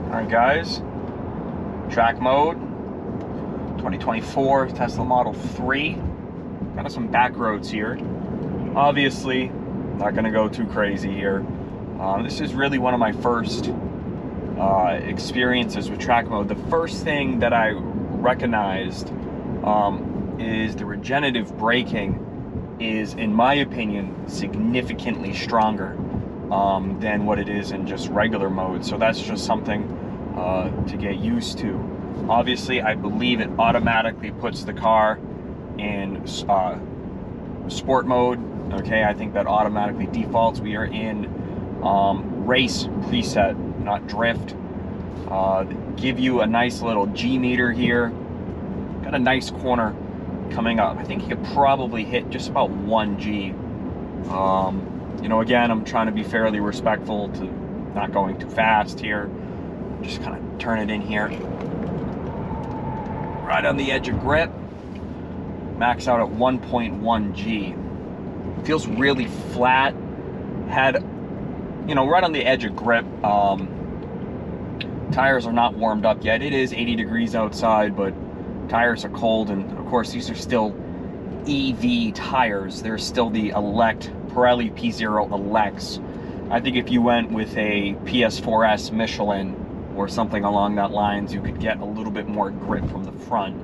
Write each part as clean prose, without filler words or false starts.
Alright guys, track mode, 2024 Tesla Model 3. Got some back roads here. Obviously, not going to go too crazy here. This is really one of my first experiences with track mode. The first thing that I recognized is the regenerative braking is, in my opinion, significantly stronger than what it is in just regular mode. So that's just something to get used to. Obviously, I believe it automatically puts the car in sport mode. Okay, I think that automatically defaults. We are in race preset, not drift. Give you a nice little G meter here. Got a nice corner coming up. I think you could probably hit just about 1 G. You know, again, I'm trying to be fairly respectful to not going too fast here. Just kind of turn it in here. Right on the edge of grip. Max out at 1.1 G. Feels really flat. Had, you know, right on the edge of grip. Tires are not warmed up yet. It is 80 degrees outside, but tires are cold, and of course these are still EV tires. They're still the Pirelli P0 Elects. I think if you went with a PS4S Michelin or something along that lines, you could get a little bit more grip from the front.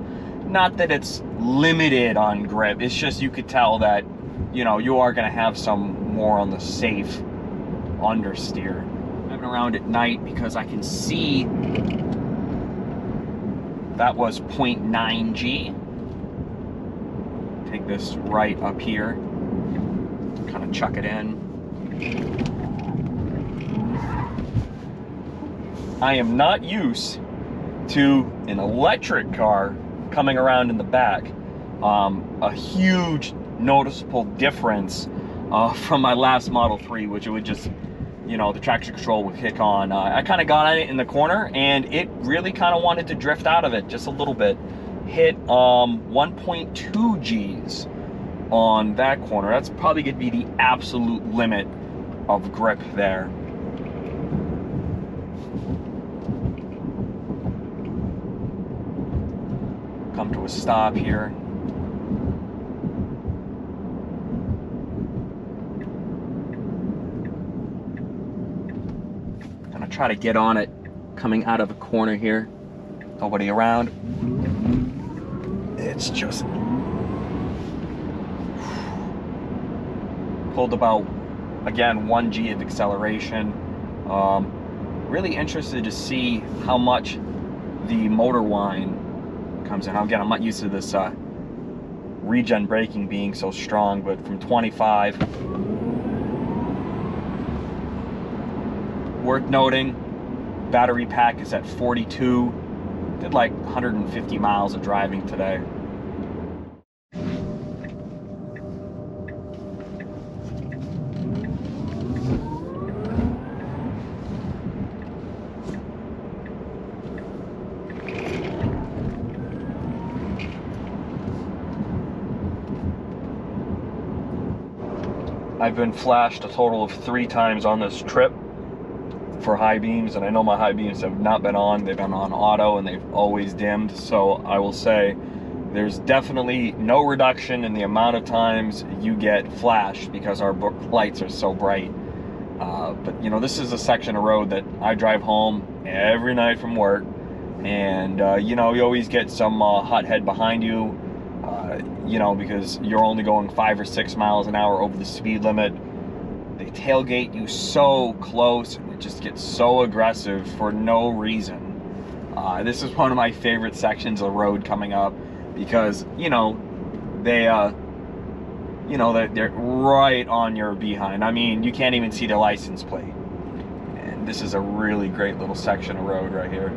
Not that it's limited on grip, it's just you could tell that, you know, you are going to have some more on the safe understeer. Driving around at night because I can see that was 0.9 G. Take this right up here, kind of chuck it in. I am not used to an electric car coming around in the back. A huge noticeable difference from my last Model 3, which it would just, you know, the traction control would kick on. I kind of got on it in the corner and it really kind of wanted to drift out of it just a little bit. Hit 1.2 Gs on that corner. That's probably going to be the absolute limit of grip there. Come to a stop here. Gonna try to get on it coming out of a corner here. Nobody around. It's just pulled about, again, 1 G of acceleration. Really interested to see how much the motor whine comes in. Again, I'm not used to this regen braking being so strong, but from 25. Worth noting, battery pack is at 42. Did like 150 miles of driving today. I've been flashed a total of 3 times on this trip for high beams, and I know my high beams have not been on. They've been on auto and they've always dimmed. So I will say there's definitely no reduction in the amount of times you get flashed because our lights are so bright. But you know, this is a section of road that I drive home every night from work, and you know, you always get some hothead behind you. You know, because you're only going 5 or 6 miles an hour over the speed limit. They tailgate you so close, and it just gets so aggressive for no reason. This is one of my favorite sections of the road coming up because, you know, they're right on your behind. I mean, you can't even see the license plate. And this is a really great little section of road right here.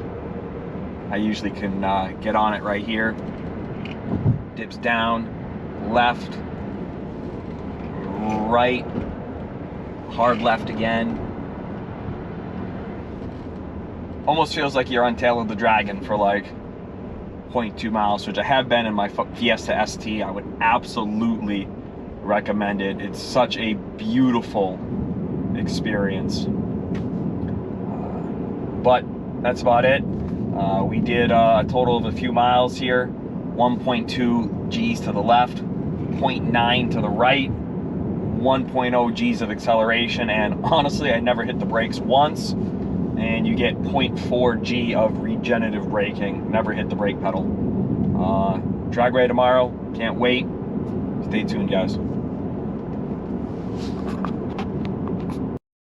I usually can get on it right here. Dips down, left, right, hard left again. Almost feels like you're on Tail of the Dragon for like 0.2 miles, which I have been in my Fiesta ST. I would absolutely recommend it. It's such a beautiful experience. But that's about it. We did a total of a few miles here. 1.2 G's to the left, 0.9 to the right, 1.0 G's of acceleration, and honestly, I never hit the brakes once. And you get 0.4 G of regenerative braking. Never hit the brake pedal. Drag race tomorrow. Can't wait. Stay tuned, guys.